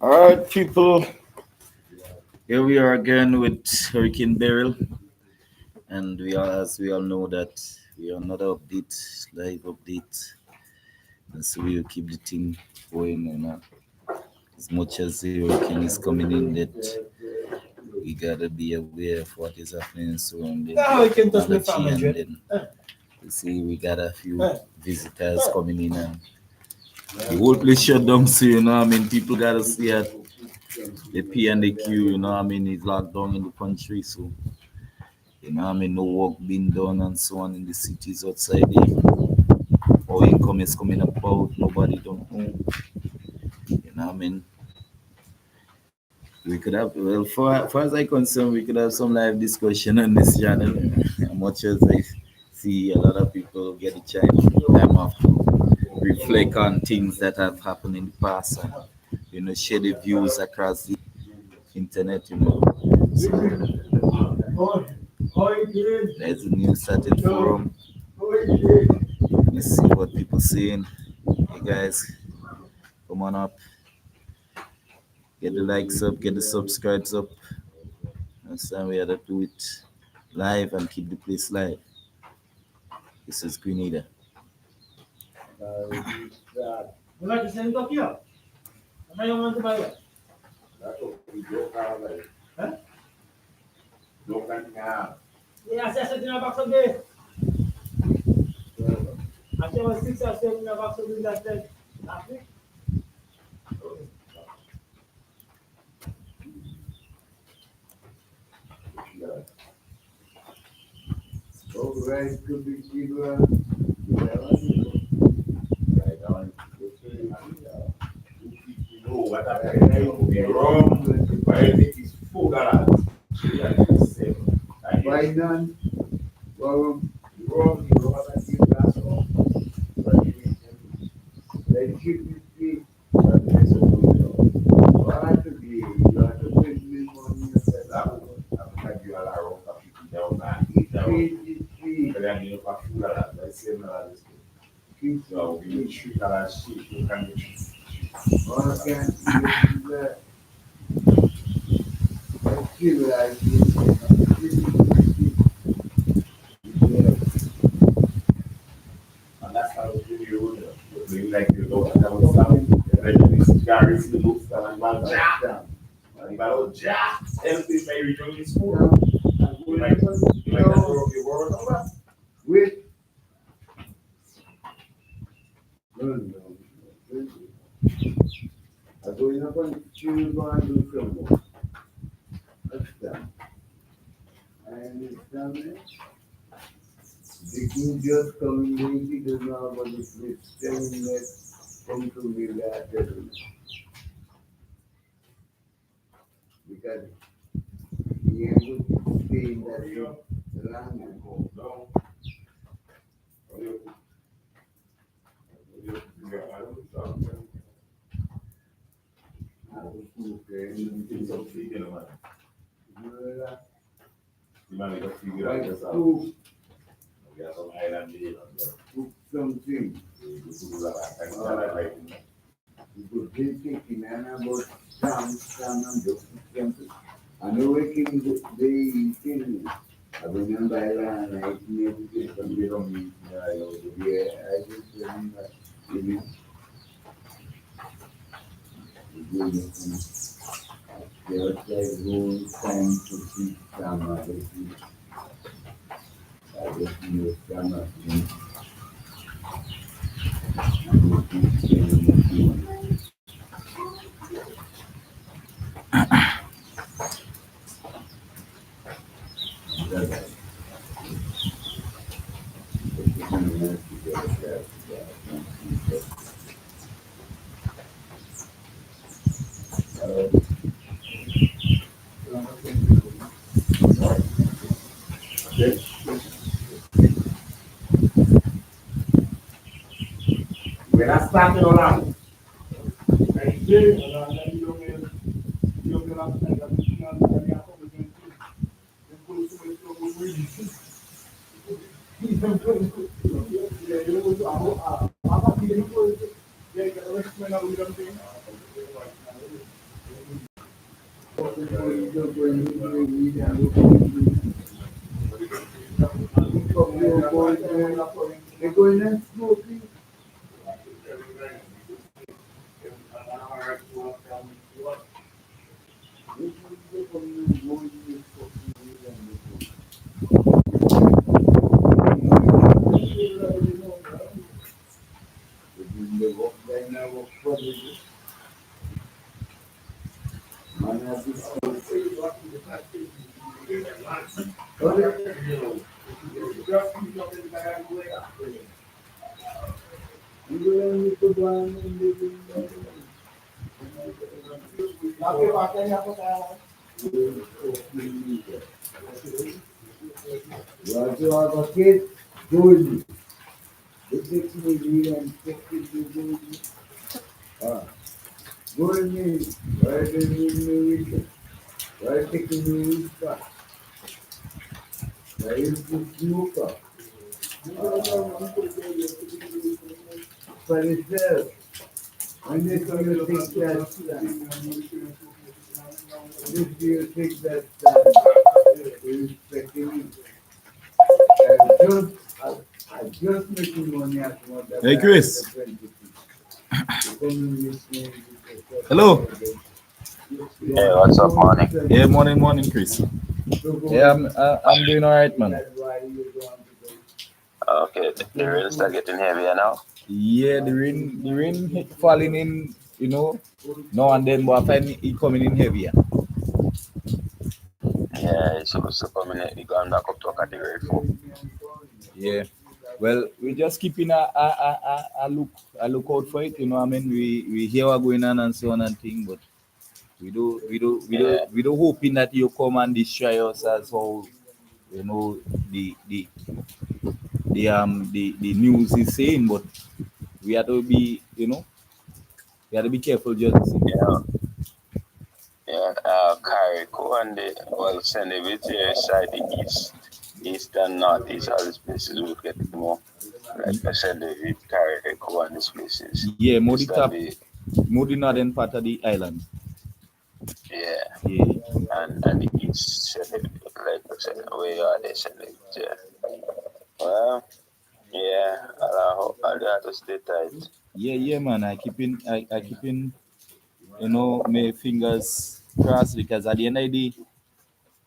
All right, people. Here we are again with Hurricane Beryl, and as we all know, that we are another update, live update, and so we'll keep the thing going. As much as the hurricane is coming in, that we gotta be aware of what is happening surrounding technology, and then you see we got a few visitors coming in, and the whole place shut down. So people gotta see at the P and the Q. It's locked down in the country, so no work being done and so on in the cities outside there. Or income is coming about, nobody don't know. We could have, well, far as I concerned, we could have some live discussion on this channel. Much as I see a lot of people get a time off to reflect on things that have happened in the past, and share the views across the internet. So there's a new certain forum. Let's see what people saying. Hey guys, come on up, get the likes up, get the subscribes up. Understand, we had to do it live and keep the place live. This is Grenada. Hey Chris. Hello. Hey, what's up, morning? Yeah, morning, Chris. Yeah, I'm doing all right, man. Okay, the rain start getting heavier now. Yeah, the rain falling in, now and then, but I find it coming in heavier. Yeah, it's supposed to come in. It going back up to a category 4. Yeah. Well, we just keeping a look out for it. I mean, we hear what going on and so on and thing, but Yeah, we do hoping that you come and destroy us as how you know the the the news is saying, but we have to be we have to be careful just. yeah, yeah. Carrico and the well, send it with the side, the east and northeast. All these places will get more. Like I said, the with Carrico and these places. Yeah, more the It's that top, the more the northern part of the island. yeah, Yeah, and the east send it like I said, where are they send it? Yeah. Well, yeah. I'll have to stay tight. yeah, man. I keep in, my fingers crossed because at the end of the day,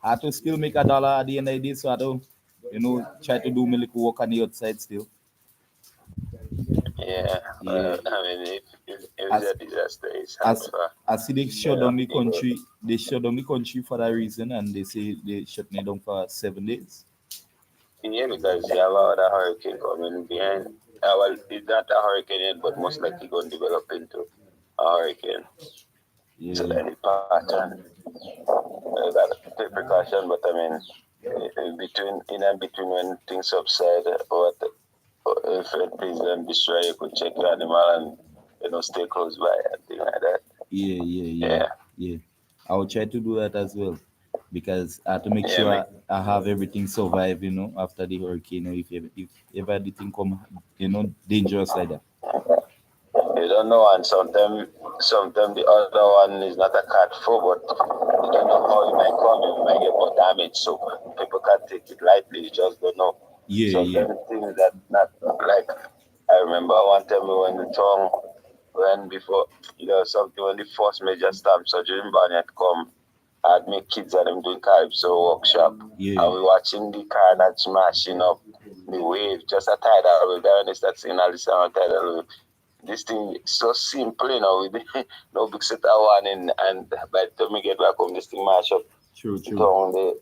I have to still make a dollar at the end of the day, so I do, try to do my little work on the outside still. Yeah, Yeah, I mean, if as the disaster is hard as for as they a shut lot down of the people, country, they shut down the country for that reason, and they say they shut it down for 7 days. yeah, because you have another hurricane coming behind. Well, it's not a hurricane yet, but most likely going to develop into a hurricane. So Yeah, any pattern, got to take precaution. But I mean, in and between when things subside, what if it please them destroy, you could check your animal and stay close by and things like that. yeah, Yeah, yeah. I will try to do that as well because I have to make yeah, sure make I have everything survive, after the hurricane, or if ever the thing come, dangerous like that. You don't know, and sometimes the other one is not a cat food, but you don't know how it might come. You might get more damage, so people can't take it lightly. You just don't know. Yeah, yeah, Sometimes things that not like I remember one time we went in town when before something when the first major storm surgery in Barnet come. I had my kids and them doing calypso workshop, yeah. and we watching the car not smashing up the wave, just a tidal wave. There when they start seeing all this tidal wave, this thing is so simple, with no big set of warning, and by the time we get back home, this thing mash up True, the true. town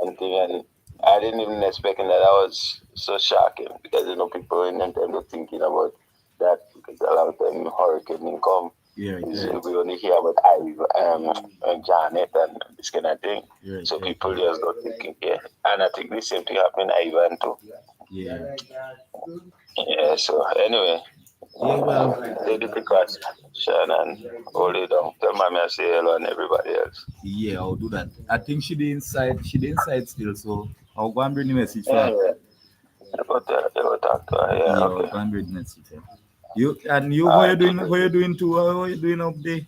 and thing, and I didn't even expect that. That was so shocking because people in them time were thinking about that because a lot of time hurricane come Yeah, right, is right. we only hear about and Janet and this kind of thing. You're right, So right, people right. just don't thinking, yeah. And I think the same thing happened in Ivan too. Yeah. Yeah, so anyway, Yeah, well, take the precaution and hold it down. Tell mommy I say hello and everybody else. yeah, I'll do that. I think she the inside still, so I'll go and bring the message for Yeah, her. yeah. You go talk to her. Yeah, Yeah, I'll okay. go and bring the message for her. You, and you, All right, keep how it. you doing too? How you doing up there?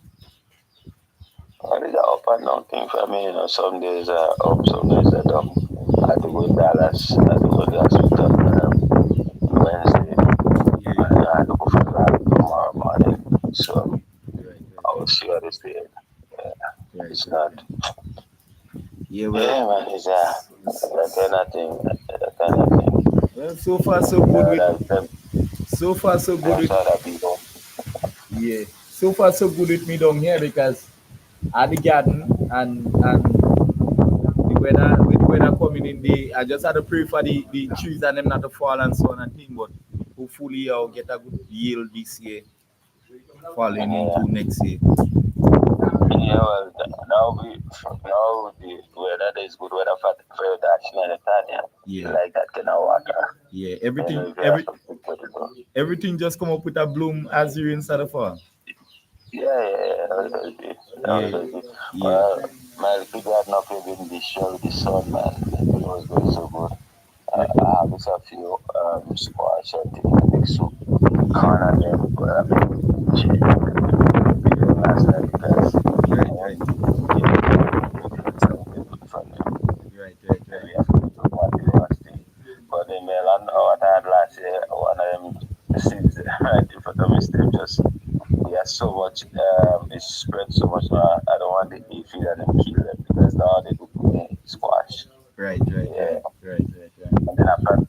Well, it's an up and down thing for me. Some days are up, some days are down. I had to go in Dallas. I had to go to the hospital Wednesday. Yeah, And I had to go for that tomorrow morning. So right, I right, will see how this day. Yeah, right, it's right, not. right. Yeah, well, Yeah, man, it's that s- kind of thing. That kind of thing. well, so far so good with, Them, so far so good them with, sort of people. yeah, so far so good with me down here because at the garden and the weather with weather coming in the I just had to pray for the trees and them not to fall and so on and thing, but hopefully I'll get a good yield this year falling Yeah, into next year. yeah. Well, now the weather is good weather for that Mediterranean. You Yeah, like that kind of water. yeah. If you have something to do. Everything just come up with a bloom as you instead of fall. Yeah, yeah, yeah. That was healthy. That was Yeah, healthy. yeah. Well, my little garden up here in the show with the sun, man. It was going so good. Right, I harvest a few squash and things to make soup. Corn and them, but I've been changing video last night because I right, right, want to get something from them. right, right, And right. we have to do what we want to do. But the melon, what I had last year, one of them seeds right in front of me, stem just he has so much, it spread so much now. I don't want the aphid and them kill them because now they do put me squash. Right, right, Yeah. right, right, right, right. And then I plant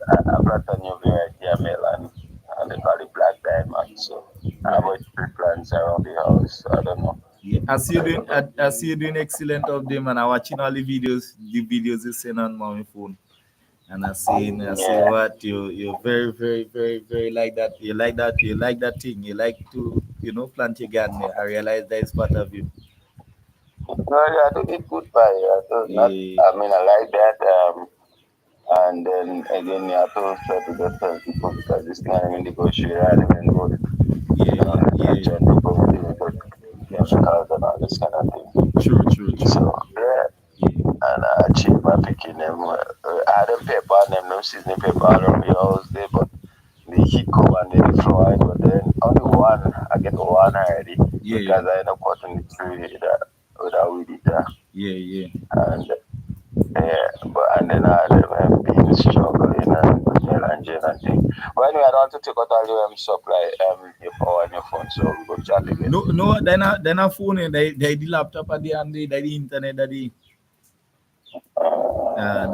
a new variety of melon and they call it black diamond. So I have Right. about three plants around the house. So I don't know. Yeah, I see you doing excellent of them, and I watching all the videos you send on my phone, and I see Yeah. what you're very, very, very, very like that. You like that thing. You like to, plant your garden. I realize that is part of you. No, yeah, I do it good by I do not, Yeah, I mean, I like that. And then again, you have to try to get healthy food because this thing I'm in the grocery, I don't even good. yeah, I yeah, try to go with the yeah. chemicals and all this kind of thing. True, true, So true. yeah, Yeah, and I achieve by picking them. I had them pepper and them no seasoning pepper all around the house there, but the heat come and then the floor it. But then only one, I get one already yeah, because yeah, I end up cutting the tree with a weed eater. yeah, yeah. And yeah, but and then I had them being struggling and melange and thing. But anyway, I don't want to take out all your supply your power and your phone, so we go chat again. No, no, they're not phone. They the laptop at the and the internet at the Yeah.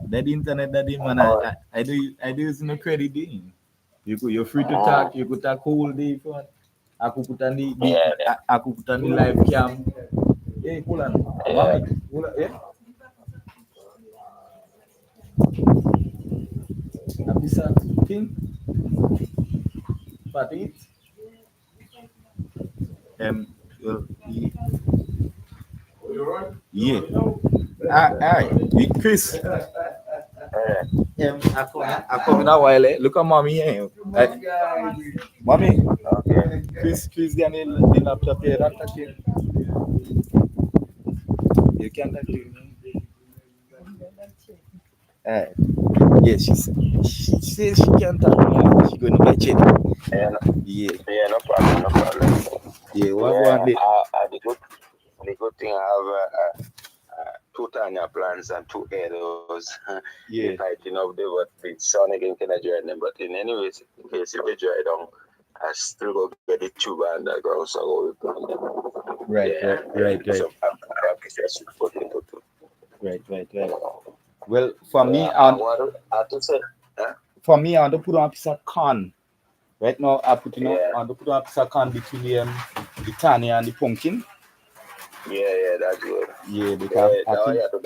that the internet that the man Oh, I do use no credit thing. You're free to mm, talk. You could talk whole day if you want. I could put on yeah, I could put on the live cam. Hey, hold on, yeah. mommy, hold on, yeah. A piece of thing, but it. Well, yeah. Chris. Yeah. I come in a while. Look at mommy here. Mommy, Okay. Chris, the laptop here. Don't touch it. You can't touch it. Uh, yeah, she says she can't touch me. She going to my chin. Yeah, no, Yeah, yeah, no problem, no problem. yeah. What go Yeah, on there? the good thing I have two Tanya plants and two arrows. They Yeah. tighten up there, but the sun again can dry them. But in anyways, in case if they dry down, I still go get the tube underground, so I go plant them. Right, Yeah, right, and right, some right, pieces of potato too. right, right, right. Well, I want to say, huh? I want to put on a piece of corn. Right now, Yeah, I want to put on a piece of corn between the tanya and the pumpkin. yeah, yeah, that's good. Yeah, because Yeah, I now think. you have to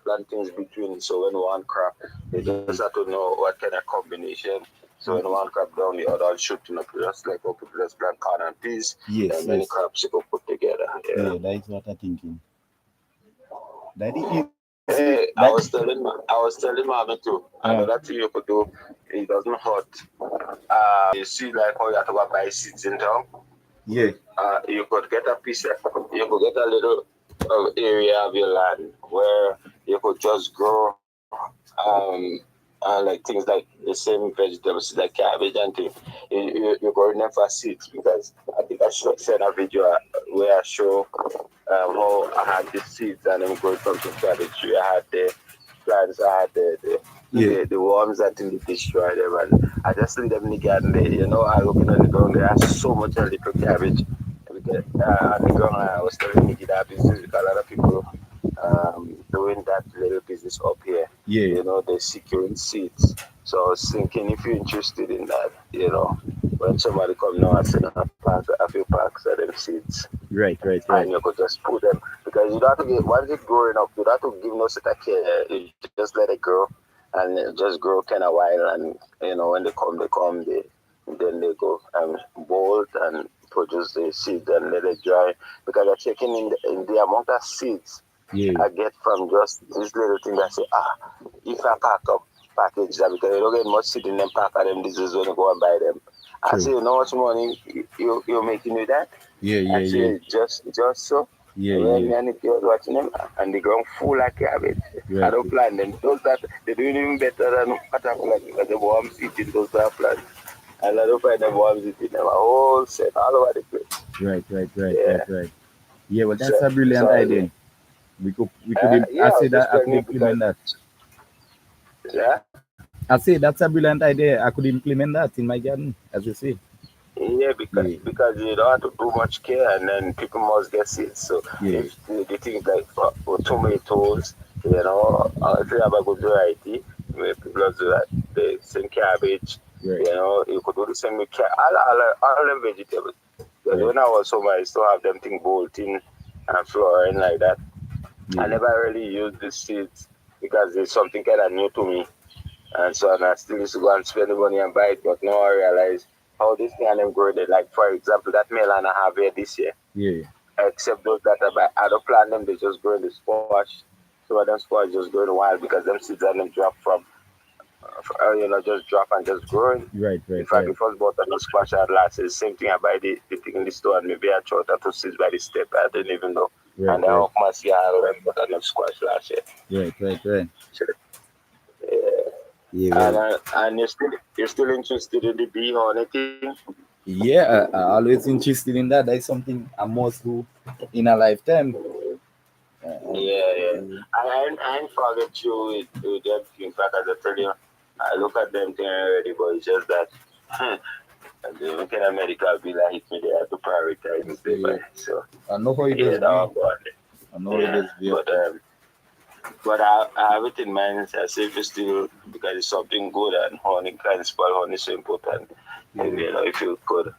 plant things between. So when one crop, you just have to know what kind of combination. So when one crop down, the other will shoot up just like okay, just plant corn and peas. Yes, Then many yes. crops you can put together. Yeah. Yeah, that is what I'm thinking. That is that. Hey, I was telling mommy too. Another thing you could do, it doesn't hurt. You see like how you have to go buy seeds in town. Yeah, You could get a piece of, you could get a little area of your land where you could just grow like things like the same vegetables like cabbage and things. You grow them for seeds because I think I should send a video where I show how I had the seeds and them growing from the cabbage tree. I had the plants, I had Yeah. the worms that didn't destroy them, and I just leave them in the garden there. I looking on the ground, there are so much of little cabbage. Because, on the ground, I was telling me that business because a lot of people doing that little business up here. Yeah. They're securing seeds. So I was thinking if you're interested in that, when somebody come now and send a few packs of them seeds, Right. Right. and Right. you could just put them because you don't have to get once it growing up, you don't have to give no set of care. You just let it grow and it just grow kind of while, and when then they go bolt and produce the seeds and let it dry. Because I'm checking in the amount of seeds Yeah. I get from just this little thing that say, if I pack up package that because you don't get much seed in them pack of them, this is when you go and buy them. I True. say, you know how much money you're making with that? Yeah. I Yeah. Yeah. say, just so. Yeah. When Yeah. me and the girls watching them and the ground full of cabbage. I Right. don't plant them. Those that they're doing even better than what I plant because the worms eating those that I plant. And I don't find them worms eating them a whole set all over the place. Right. Right. Right. Right. Yeah. Right. Yeah. Well, So that's a brilliant so idea. We could. yeah, I I say was just that I telling could you because implement that. yeah. I say that's a brilliant idea. I could implement that in my garden, as you say. Yeah, because Yeah. because you don't have to do much care, and then people must get seeds. So Yeah. if the things like for tomatoes, if you have a good variety, where people do that, the same cabbage, Right. you could do the same with all the vegetables. Because Right. when I was home, I used to have them thing bolting and flooring like that. I Yeah. never really used the seeds because it's something kind of new to me. And so and I still used to go and spend the money and buy it, but now I realize how this thing and them grow it. Like for example, that melon I have here this year, Yeah. except those that I buy, I don't plant them, they just grow in the squash. Some of them squash just grow in the wild because them seeds and them drop from, just drop and just growing. Right. In Right. fact, Right. the first bought the squash I had last, it's the same thing I buy the thing in the store and maybe I throw that two seeds by the step. I didn't even know. Right. And I Right. hope my see I bought enough squash last year. Right. Right. Right. So, yeah. Yeah. And Well. you're still interested in the bee honey thing? Yeah. I always interested in that. That's something I must do in a lifetime. Yeah, yeah. I ain't forget you with them. In fact, as I tell you, I look at them thing already, but it's just that the kind of medical bill I hit me, they have to prioritize it there, Yeah. man. So I know how it yeah, does that be. one go on I know how there. it Yeah, does be up there. but I have it in mind. I say if you still because it's something good and honey can spoil honey so important. And, Yeah. if you could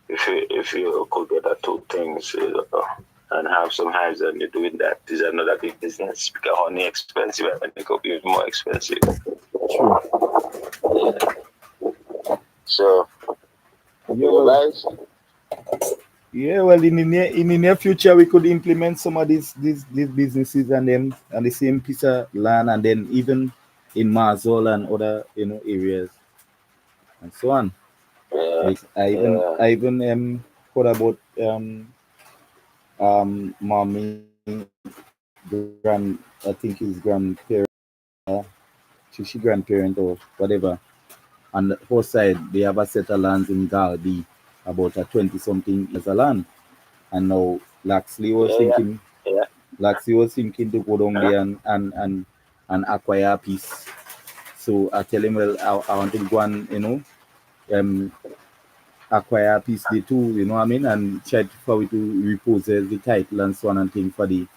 if you could get the two things and have some hives and you're doing that is another big business because honey expensive and it could be more expensive. True. Yeah. So Yeah. you Well. guys, Yeah. Well. In the near future, we could implement some of these businesses and them and the same piece of land, and then even in Marzol and other areas and so on. yeah, Like I even yeah, I even thought about mommy grand I think his grandparent she grandparent or whatever. On the whole side they have a set of lands in Galdi about a 20 something acres of land. And now yeah, yeah. Laxley was thinking to go down Huh? there and acquire a piece. So I tell him, well, I want to go and um acquire a piece the two, you know what I mean, and try for we to repossess the title and so on and thing for the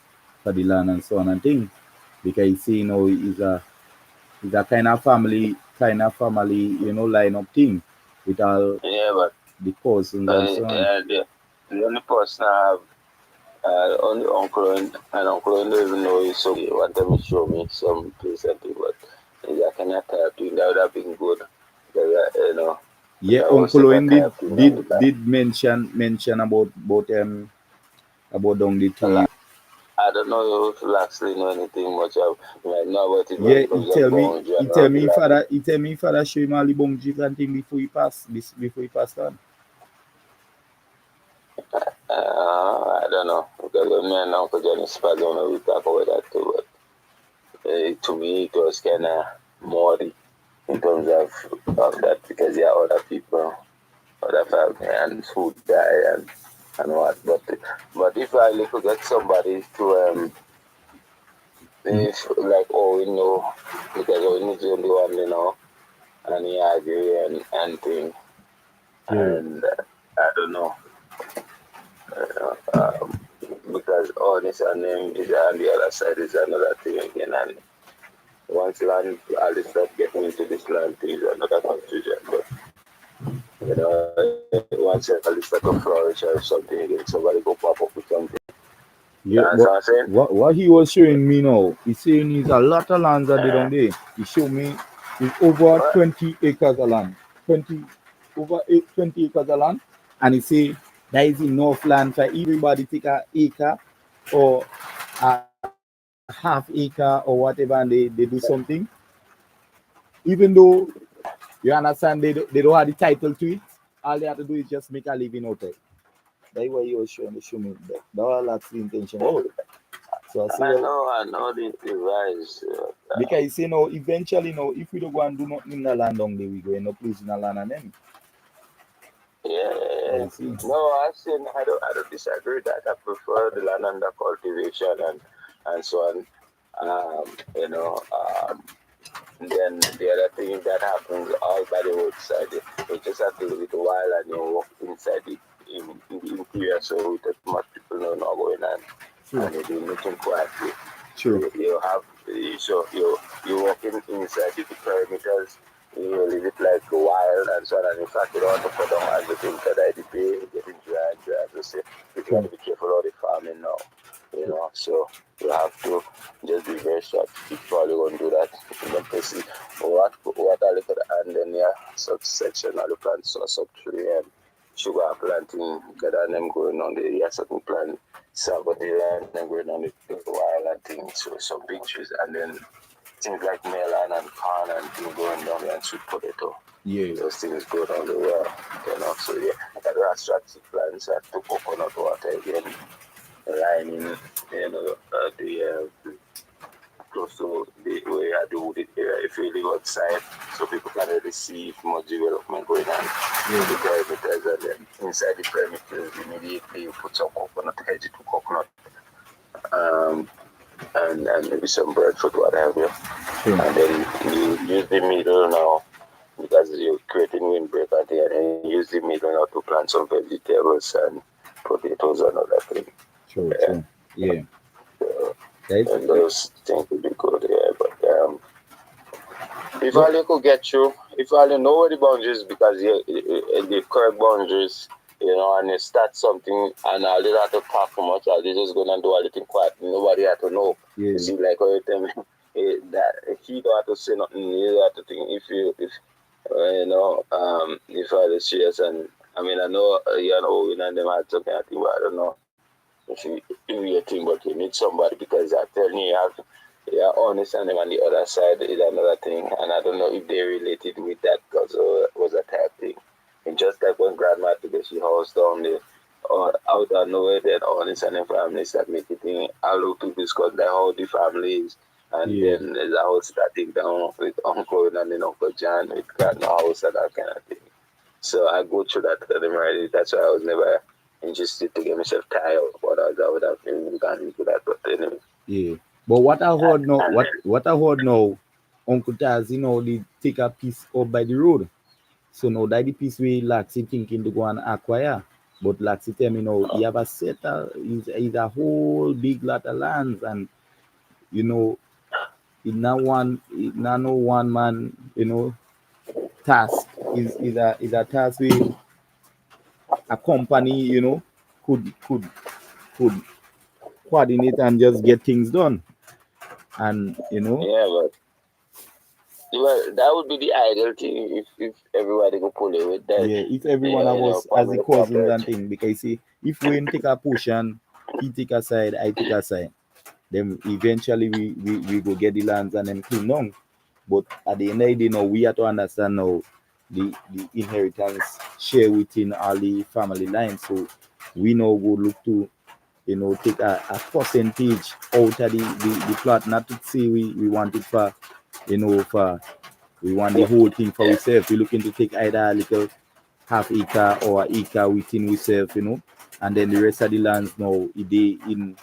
land and so on and thing. Because you see, is a kind of family, line up thing with all Yeah, but the cousins and so on. the only person I have, only uncle and uncle don't even know you, so he want them to show me some place and thing, but I cannot type doing that would have been good. Because, Yeah, I was Uncle ever Owen did type doing that did because did mention about down the to you. I don't know if you actually know anything much of like know about it when Yeah, it comes to boundary he and tell all the me land. father show him all the boundaries and thing before he passed on. I don't know because when me and Uncle Johnny Spadona we talk about that too, but to me it was kind of muddy in terms of that because there are other people, other family and who die and and what. But if I could get somebody to Mhm. if like oh we know because oh we need to do one and he agree and thing Yeah. and I don't know because all this and them is on the other side is another thing again and once land all this start getting into this land thing is another confusion but once all this start to flourish or something again somebody go pop up with something you Yeah, understand what but I'm saying? what he was showing me now, he's saying he's a lot of lands that they don't there. He showed me it's over What? 20 acres of land. 20 over 20 acres of land. And he say there is enough land for everybody take a acre or a half acre or whatever and they do something. Even though you understand they don't have the title to it, all they have to do is just make a living out of it. That's what he was showing, show me. That was that's the intention. Oh, so I say, well, I know the rise. because you know, eventually, you know, if we don't go and do nothing in the land down there, we go end up losing the land and then. Yeah, yeah, yeah. I see. No, I don't disagree with that. I prefer the land under cultivation and so on. You know, then the other thing that happens all by the roadside, you just have to leave it a while and you walk inside in the interior so that much people know not going on True. and you do nothing quietly. True. You have so you walk inside the perimeters, you leave it like a while and so on. And in fact, you don't want to put down everything because the pay getting dry and dry. So say people got True. to be careful of the farming now, you True. know. So you have to just be very strategic. Probably going to do that. And then see what I look at and then yeah, subsection I look at so sub three and sugar planting, get on them going on the yeah, certain plant Salvador and then going on the wild and things, so some big trees, and then things like melon and corn and things going down there and sweet potato. Yeah. Those things go down the well, So yeah, I got strategic plans to coconut water again, lining, the close to the way I do the area. If you live outside, so people can really see if much development going on in the Yeah. perimeters, and then inside the perimeters, immediately you put some coconut hedge to coconut, um, and maybe some breadfruit, what have you. True. And then you use the middle now because you're creating windbreak at the end, and you use the middle now to plant some vegetables and potatoes and other things. True. Yeah. True. Yeah. So, That's and those things would be good, yeah. But if well, Ali could get you, if Ali know the boundaries because the correct boundaries, and you start something and Ali don't have to talk too much, Ali just gonna do everything quiet. Nobody have to know. You yeah. see, like how you tell me that he don't have to say nothing. You don't have to think if if I was serious and I mean I know Owen and them had something I think, but I don't know if you do your thing, but you need somebody because I tell you, you are honest and them on the other side is another thing. And I don't know if they related with that because it was a type thing. And just like when grandma took she house down there, or out of nowhere, then honest and them family start making thing. I look to discuss like how the family is. And Yeah. then there's a house starting down with Uncle and then Uncle John with grandma house and that kind of thing. So I go through that to them already. That's why I was never interested to get myself tired of what I would have been gone into that. But anyway, Yeah. But what I heard now, and what I heard now, Uncle Taz, you know, they take a piece up by the road. So now that the piece we Laxi thinking to go and acquire. But Laxi tell me now he have a set is a whole big lot of lands and you know it not no one man, you know, task is a task we a company, you know, could coordinate and just get things done. And you know, yeah, but well, that would be the ideal thing if everybody could pull it with that, yeah, if every one of us as the family cousins and cooperate. things, because see, if we take a push and he take a side, I take a side, then eventually we go get the lands and then clean down. But at the end of the day, now we have to understand now the inheritance share within all the family lines. So we now go look to take a percentage out of the plot, not to say we want it for for we want the whole thing for Yeah, ourselves. We're looking to take either a little half acre or an acre within ourselves, and then the rest of the lands now they in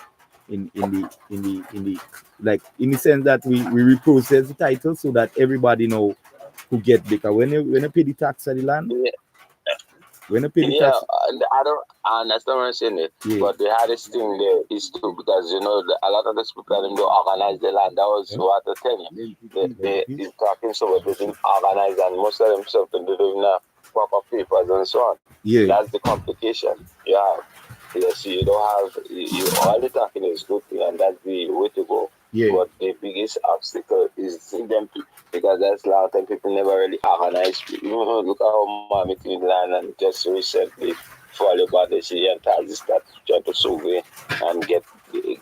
the like in the sense that we reprocess the title so that everybody know who get, because when you pay the tax of the land, Yeah, when you pay the yeah, tax, and I don't I understand what I'm saying. yeah, But the hardest thing there is to, because a lot of these people them don't organize the land. That was what I tell you. They is talking so what they didn't organize, and most of them stuff they don't even have proper papers and so on. yeah, That's the complication. Yeah. Yes, you don't have all the talking is good thing, and that's the way to go. yeah, But the biggest obstacle is seeing them because that's a lot of people never really organize. Look at how mommy clean land and just recently fall about the sea and Tazi start trying to survey and get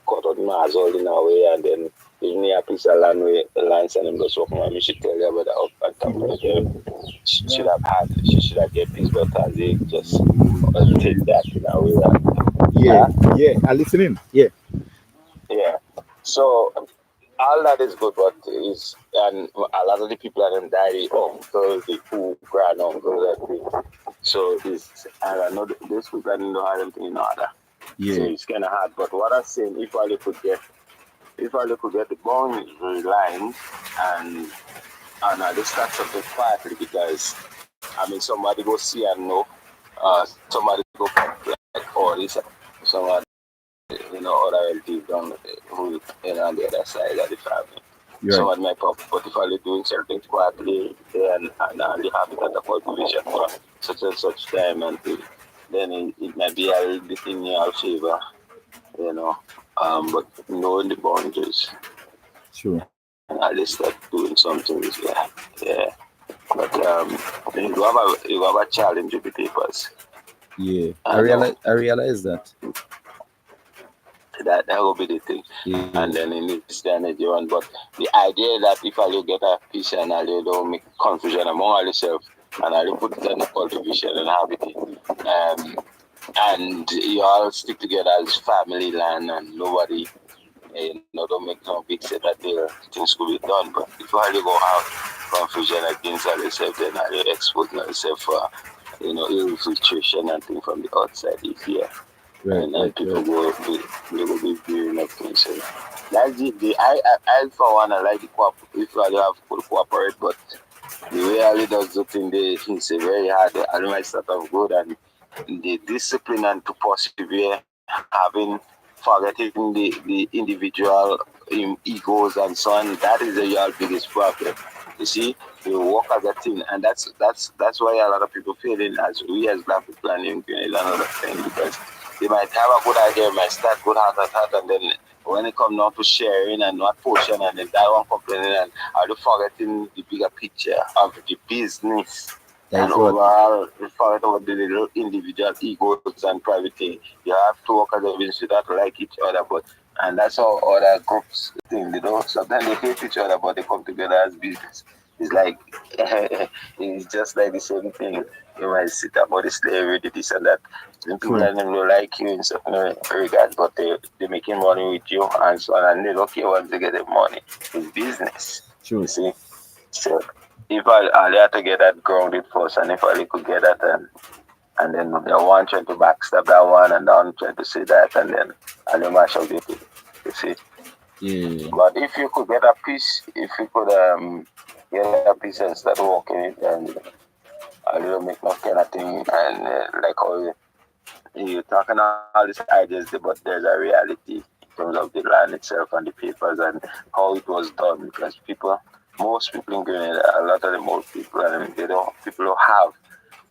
cut out Mars all in a way, and then even a piece of land where the lines and them just walking. I should tell you about that up and top of the she should have get peace, but Tazi just take that in a way. yeah, Huh? yeah. I listening. Yeah, Yeah. So all that is good, but is and a lot of the people are them daddy uncles, the cool granduncles, that thing. So it's and I know those people don't have anything in order. So yeah, it's kind of hard. But what I'm saying, if I could get the boundary lines and they start something quietly, because I mean somebody go see and know, somebody go like, oh, this somebody other relative down who on the other side of the family. you're right. Someone might pop, but if I doing certain quietly and they have it at the cultivation for such and such time, and then it might be a little bit in your favor, you know. But knowing the boundaries Sure. and at least start doing something is yeah. But you have a challenge with the papers. Yeah, I know I realize that. that will be the thing. Yeah, And then in this day and age, but the idea that if you get a piece and you don't make confusion among yourself and you put it in the cultivation and have it, and you all stick together as family land, and nobody don't make no big set that there things could be done. But if you go have confusion against yourself, then you expose yourself for infiltration and things from the outside is here, right, and right, people right. they will be doing up things. So that's it. I for one I like the if you have to cooperate, but the way Ali does the thing, it's a very hard. I might start off good, and the discipline and to persevere, having forgetting the individual egos and so on. That is the real biggest problem. You see, you work as a team, and that's why a lot of people failing as we as black people and young people is another thing, because they might have a good idea, might start good heart, and then when it comes down to sharing and not portion, and then that one complaining, and are you forgetting the bigger picture of the business? That And is what. overall, we forget about the little individual egos and private things. You have to work as a business that like each other, but and that's how other groups think. Sometimes they hate each other, but they come together as business. It's like it's just like the same thing. You might sit about the slavery, this and that. Some people True, that them don't like you in certain regards, but they making money with you and so on, and they don't care once they get the money. It's business. You true. see? So if I had to get that grounded first, and if I could get that, and then the one trying to backstab that one, and the one trying to say that, and then mash up the thing. You see? Yeah, But if you could get a piece, if you could get a piece and start working it, and you don't make no kind of thing, and like how you're talking all these ideas, but there's a reality in terms of the land itself and the papers and how it was done. Because most people in Grenada, a lot of the most people, and people don't have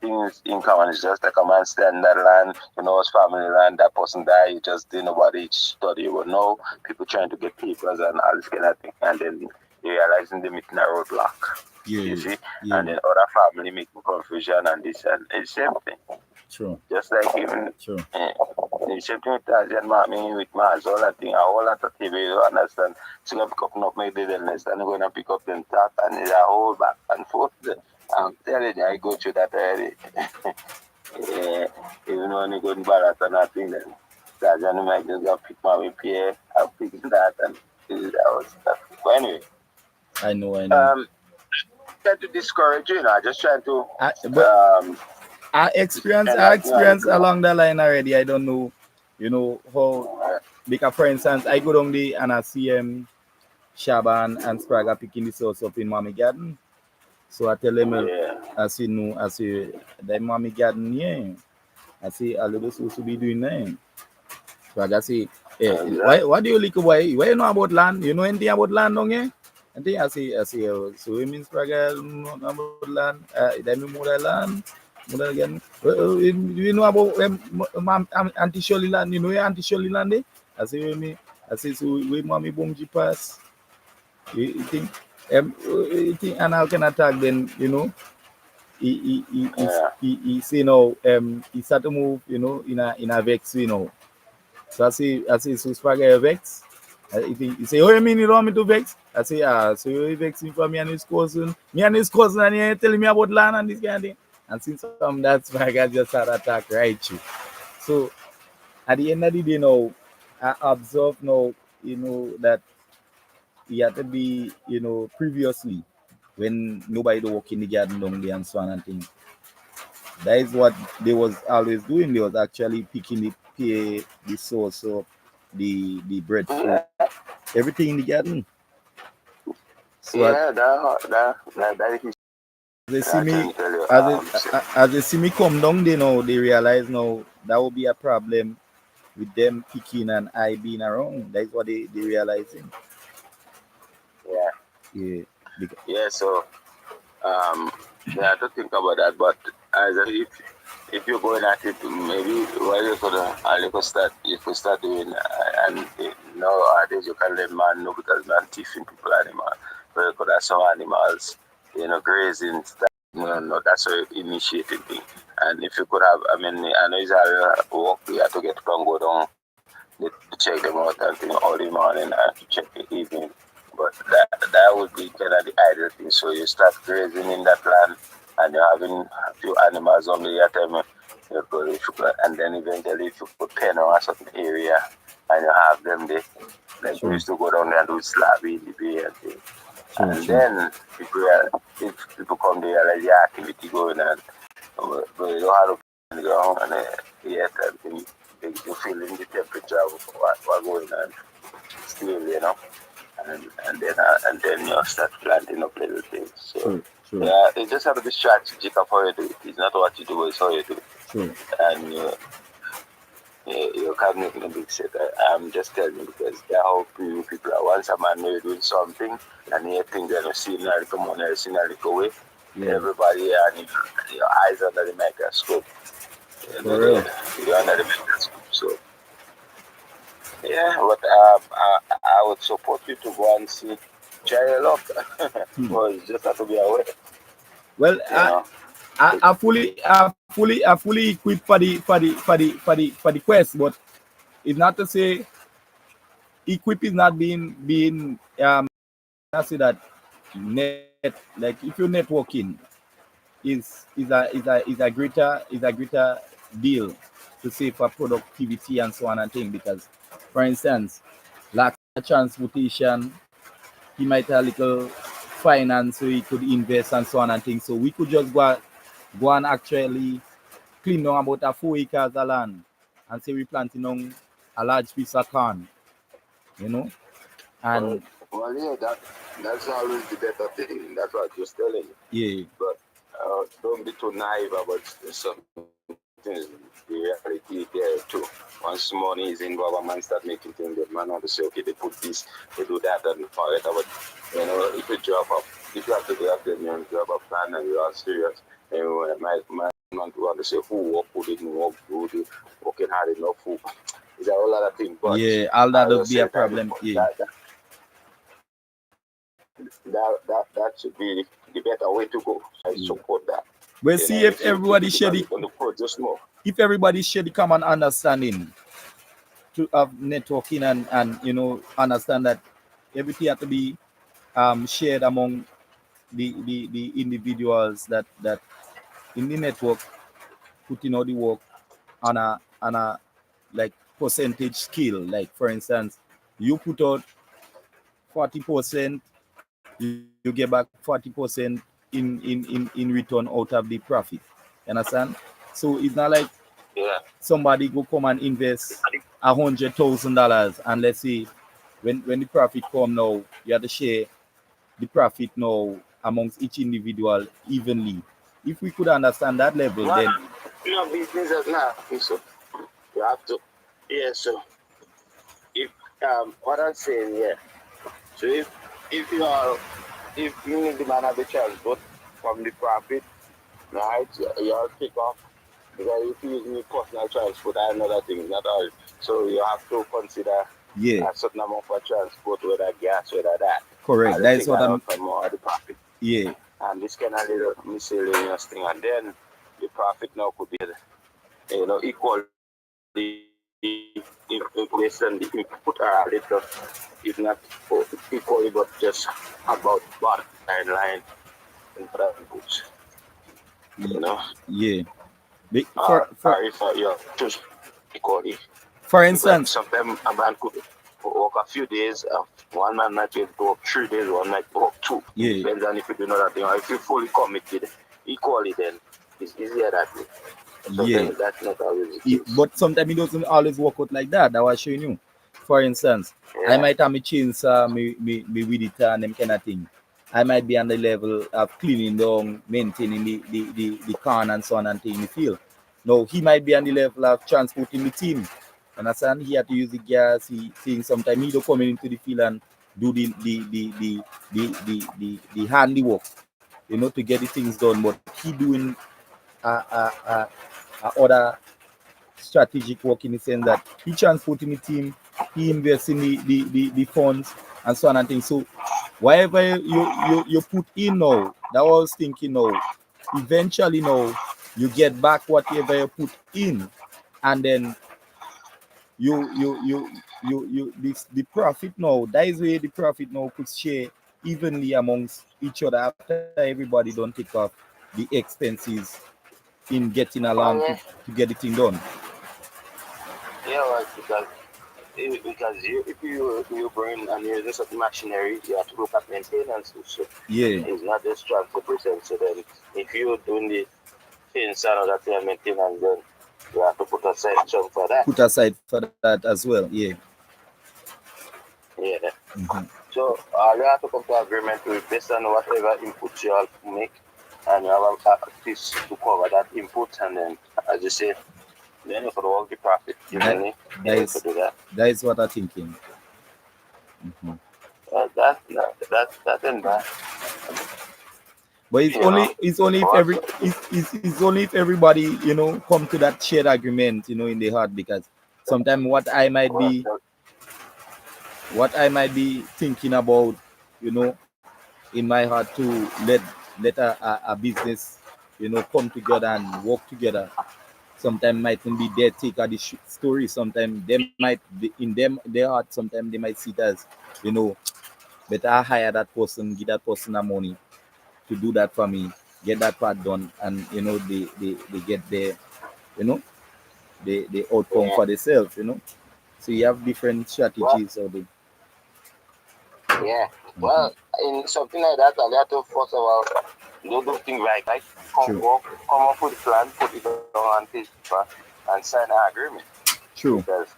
things in common. It's just like a man stand that land, it's family land, that person die, you just didn't nobody study. But no, people trying to get papers and all this kind of thing, and then they realizing they meeting a roadblock. You yeah, see? And yeah. then other family making confusion and this and it's the same thing. True, Just like even true. the same thing with Tarzan Mami with Mars, all that thing, a whole lot of TV, you understand? So you pick up not make the illness and you're gonna pick up them talk and it's a whole back and forth. I'm telling you, I go through that already. Yeah, even when you go in Barat and nothing, then Tarzan might just go pick Mami Pierre, I'll pick that and this is our stuff. But anyway, I know, I know. um, trying to discourage you, I just trying to But um And I that's not experience along the line already. I don't know, how because for instance I go down there and I see Shaban and Spraga picking the sauce up in Mommy Garden. So I tell them, yeah, I say no, I say the Mommy Garden, yeah. I say a little supposed to be doing that. Spraga say, exactly. why do you like why you know about land? You know anything about land down here? And then I say, so it means Spraga know about land, then me more land, more again. You know about Auntie Shirley land, you know your Auntie Shirley land eh? I say, I say, so we mommy Bongji pass. You think and how can attack then, Yeah, he say no he start to move, in a vex, so I say so Swagger vex. He say, oh, you mean you don't want me to vex? I say, so you vexing for me and his cousin. Me and his cousin and you telling me about land and this kind of thing. And since that Swagger just had attack right you. So at the end of the day now, I observe now, that he had to be, previously when nobody to walk in the garden down there and so on and things. That is what they was always doing. They was actually picking the source of the breadfruit, yeah, everything in the garden. So yeah. That is. as they see I me, can tell you. as they see me come down, they realize now that will be a problem with them picking and I being around. That is what they realizing. Yeah, Yeah, because, yeah. So um, we have to think about that. But if you're going at it, maybe while you're gonna start, if we start doing, and nowadays you can let man know because man teaching people animal. But you could have some animals, grazing stuff. No, that's a initiating thing. And if you could have, I mean, I know it's a walk we have to get from go down to check them out and thing early morning and to check the evening. But that would be kind of the ideal thing. So you start grazing in that land and you're having a few animals on the time and then eventually if you put pen on a certain area and you have them there, like we true, used to go down there and do slabby in the bay and thing. true, And true, then if people come there, like the activity going on, but you don't have to put on the ground and yet and you feeling the temperature of what going on still, and then you start planting up little things. So true, true, yeah, it just have to be strategic of how you do it. It's not what you do, it's how you do it. true, And you can't make a big set. I'm just telling you because there are how people are. Once a man is doing something and you think they're not seeing a little money, seeing a little way, yeah, everybody and your eyes under the microscope. for real. You're under the microscope. So yeah, but I would support you to go and see, try your luck. Hmm. Well, you just have to be aware, Well, you know. I fully equipped for the quest, but it's not to say equip is not being I say that net, like if you're networking is a greater deal to say for productivity and so on and thing, because for instance like transportation, he might have a little finance so he could invest and so on and things, so we could just go and actually clean down about a 4 acres of land and say we planting on a large piece of corn, you know Well, and yeah, that's always the better thing. That's what I was telling you. yeah, But don't be too naive about something. The reality there too. Once money is involved, a man start making things. The man want to say, okay, they put this, they do that, and forget about. If you drop up, if you have to do that, then you drop a plan and you are serious. And my man want to say who work, who didn't work, who did working hard enough, who. It's a whole lot of things. But yeah, all that at would the be a same time, problem, yeah. that should be the better way to go. I Yeah. support that. We'll see if If everybody you share can the look on the pro just more. if everybody share the common understanding to of networking, and understand that everything have to be shared among the individuals that in the network putting all the work on a like percentage scale. Like for instance, you put out 40%, you get back 40% in return out of the profit. You understand? So it's not like Yeah. somebody go come and invest $100,000, and let's say when the profit come now, you have to share the profit now amongst each individual evenly. If we could understand that level, Well, then business is not. So you have to. Yeah. So if what I'm saying, yeah. So if you are if you need the man of the transport from the profit, right? You'll pick off because if you use me personal transport, I another thing, not all. So you have to consider yeah, a certain amount for transport, whether gas, whether that. correct. And they That is take what that I'm. out from more of the profit. Yeah, And this kind of little miscellaneous thing, and then the profit now could be, equally if based on the input are a little, if not equally, but just about bottom line in other inputs, you know. yeah. Or if you're just equally. For Because instance, sometimes a man could work a few days, one man might be able to work 3 days, one might work two. It yeah, depends on if you do another thing. Or if you're fully committed equally, then it's easier that way. yeah. Sometimes that's not always the case. But sometimes it doesn't always work out like that. I was showing you. For instance, I Yeah. might have me chainsaw, me with it and them kind of thing. I might be on the level of cleaning down, maintaining the corn and so on and thing in the field. No, he might be on the level of transporting the team. Understand? He had to use the gas, he things sometimes he don't come into the field and do the handiwork, to get the things done. But he doing other strategic work in the sense that he transporting the team, he invests in the funds and so on and things. So whatever you put in now, that was thinking now, eventually now you get back whatever you put in, and then the profit now, that is where the profit now could share evenly amongst each other after everybody don't take off the expenses in getting along Oh, yeah. to get the thing done. Yeah, right, because if you bring and use a certain machinery, you have to look at maintenance. So Yeah. it's not just transport percent. So then if you're doing the things and other thing maintenance, then you have to put aside some for that. Put aside for that as well. Yeah. Yeah. Mm-hmm. So you have to come to agreement with based on whatever input you all make, and you have a piece to cover that input, and then as you say, then you could work the profit That evenly. that Yeah, you could is do that. that is what I'm thinking. Mm-hmm. That ain't bad. But You know. it's only if Also, it's only if everybody come to that shared agreement in the heart, because sometimes well, what I might be thinking about, you know in my heart to let a business come together and work together. Sometimes mightn't be their take of the story. Sometimes they might in them their heart, sometimes they might see it as, you know better I hire that person, give that person the money to do that for me, get that part done, and they get you know the outcome yeah. for themselves. So you have different Well, strategies of the. yeah. Mhm. Well, in something like that, I have to first of all do things right. Like True, come up with a plan, put it down on paper, and sign an agreement. true, Because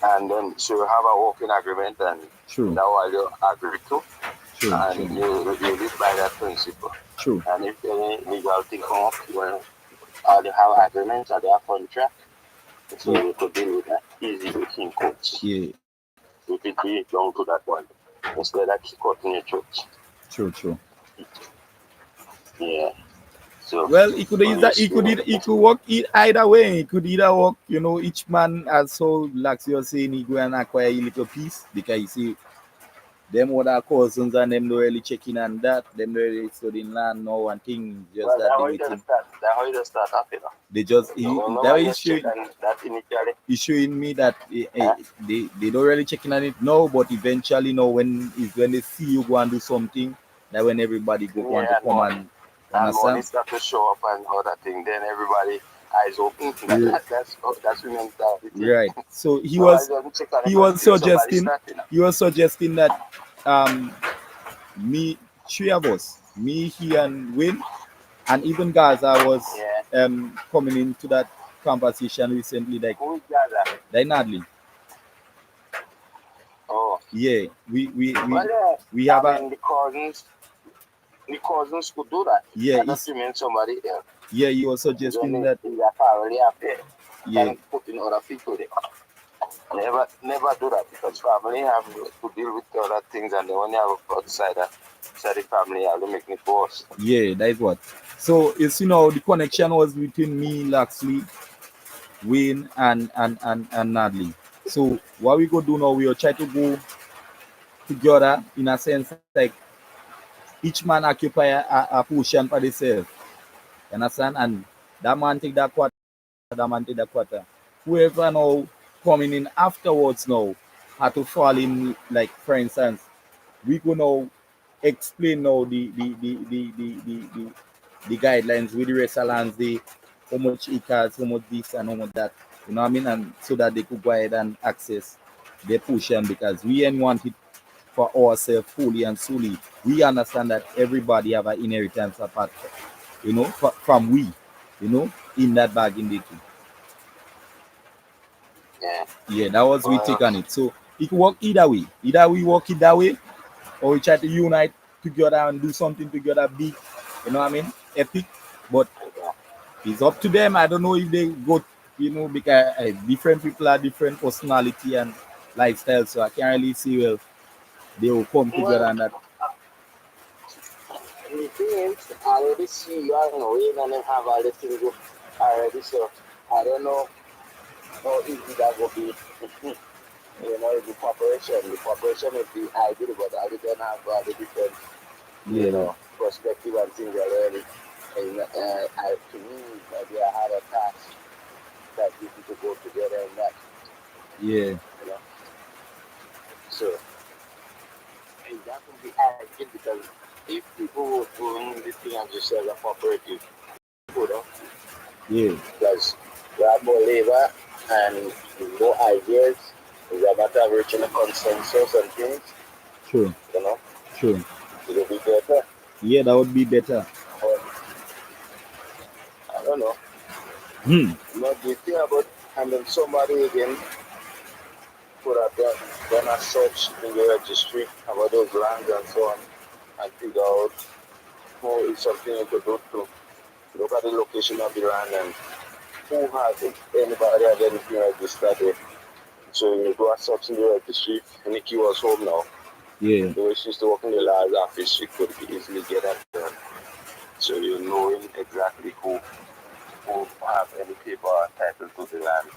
and then so you have a working agreement, and true, that what you agree to, true, and true, you live by that principle. true. And if any legal thing come up, well, they have agreements or they have contract, so Yeah, you could deal with that easy within courts. yeah, If it be down to that point, instead of cutting your throat. true, true. Yeah. So Well, he could from either this, he could work either way. He could either work, each man, as so like you're saying, he go and acquire a little piece, because you see them other cousins and them don't really checking on that. Them don't really studying land now and things, just well, that that they how it does waiting. start. That how it does start happening. They just No, well, that nobody way is just check showing on that initially. he's showing me that Huh? they don't really checking on it now, but eventually now when they see you go and do something, that when everybody go want to Yeah, come and and money understand. start to show up and all that thing. Then everybody eyes open. Re- That's the mentality. Right. So Nobody doesn't check on it he was until somebody suggesting starting. he was suggesting that um me three of us, me, he, and Win, and even Gaza was Yeah. coming into that conversation recently, like Who is that? Nadley. Oh, Yeah, well, we have I a mean, the cousins could do that. yeah. That doesn't mean somebody else. Yeah, you were It's suggesting only that. in their family affair. Yeah, Can put in other people there. Never do that because family have to deal with other things, and then when you have outside the family, you have to make it worse. yeah, that is what. So it's the connection was between me, Laxley, Wayne, and Nadley. So what we go do now, we will try to go together in a sense like each man occupy a portion for themselves. You understand? And that man take that quarter, that man take that quarter. Whoever now coming in afterwards now had to fall in, like for instance, we go now explain now the guidelines with the restaurants, the how much acres, how much this and how much that. You know what I mean? And so that they could go ahead and access their portion because we ain't want it for ourselves fully and solely. We understand that everybody have an inheritance apart, from we, in that bag in the two. Yeah. Yeah, that was we Well, take on it. So it could work either way. Either we work it that way, or we try to unite together and do something together big. You know what I mean? Epic. But yeah. it's up to them. I don't know if they go, because different people are different personality and lifestyle. So I can't really see well they will come together Well, and that. the thing is, I already see you are in and then have all the things already. So I don't know how easy that will be. The cooperation. The cooperation would be ideal, but I don't have all the different, Yeah, perspective and things already. And to me, maybe I had a task that we need to go together in that, yeah, you know. So, and that would be ideal because if people were doing this thing as you said, a cooperative, you know, yeah. because we have more labor and more ideas. It's a matter of reaching a consensus and things, True, you know, true. it'll be better. Yeah, that would be better. But I don't know. Hmm. Not the thing about having somebody again could have done a search in the registry about those lands and so on and figure out who is something you could do to look at the location of the land and who has it. Anybody has anything registered there. So you do a search in the registry. Nikki was home now. Yeah, The way she used to work in the last office, she could easily get that done. So you knowing exactly who have any paper or title to the land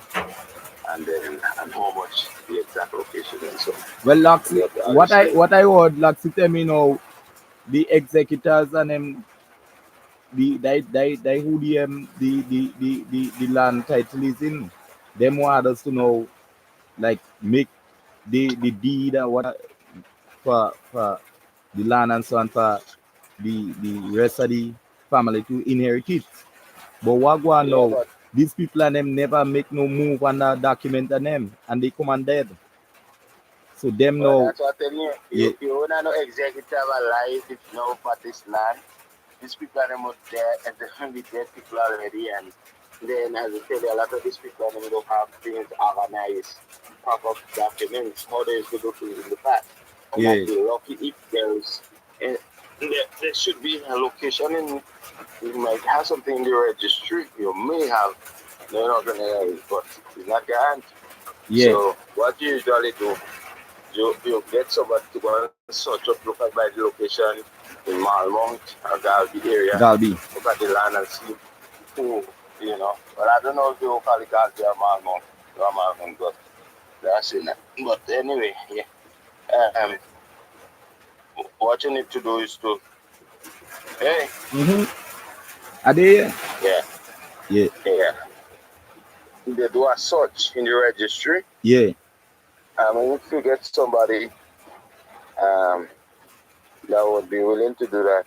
and then and how much the exact location and so on. well, Laxi, But obviously, what I heard Laxi tell me now, the executors and they who the land title is in, them want us to know, like, make the deed and what for the land and so on for the rest of the family to inherit it. But what go on yeah, now? but These people and them never make no move on the document and them, and they come and dead. So them well, now, that's what I'm telling you. yeah, You wanna know executive alive if you know for this land. These people are not there and the dead people already and then as I tell you a lot of these people are don't have things organized, proper documents, how they used to do things in the past. You might yeah, be lucky if there's there should be a location in you might have something in the registry, you may have no organized, but it's not guaranteed. yeah, So what you usually do, you get somebody to go and search up, look at by the location in Malmont or Galbi area, Galbi. look at the land and see who. But I don't know if they will call it Galbi or Malmont, but that's it. But anyway, yeah. Um, what you need to do is to, hey, Mm-hmm. Are they? yeah, Yeah, yeah. They do a search in the registry. yeah, I mean, if you get somebody um, that would be willing to do that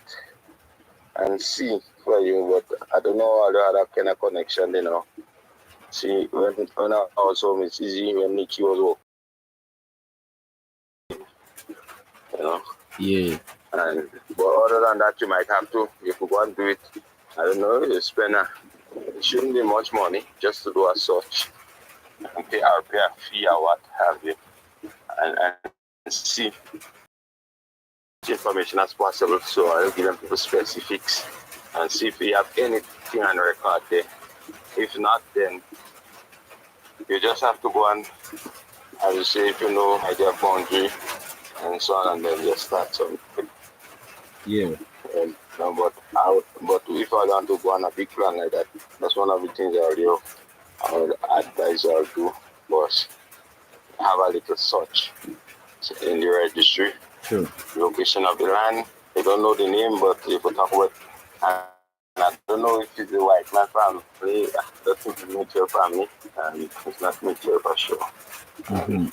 and see for you, but I don't know all the other kind of connection. See, when I was home, it's easy when Nikki was working, you know. yeah, And but other than that, you might have to, if you go and do it, I don't know, you spend it shouldn't be much money just to do a search and pay a fee or what have you, and see much information as possible. So I'll give them people specifics and see if we have anything on record there. If not, then you just have to go and, as you say, if you know idea boundary and so on, and then just start something. Yeah. And, but if I want to go on a big plan like that, that's one of the things I would advise I'll do was have a little search in the registry. Sure. Location of the land. They don't know the name, but if we talk about, and I don't know if it's the white man family, that's not mutual family, and it's not mutual for sure. Mm-hmm.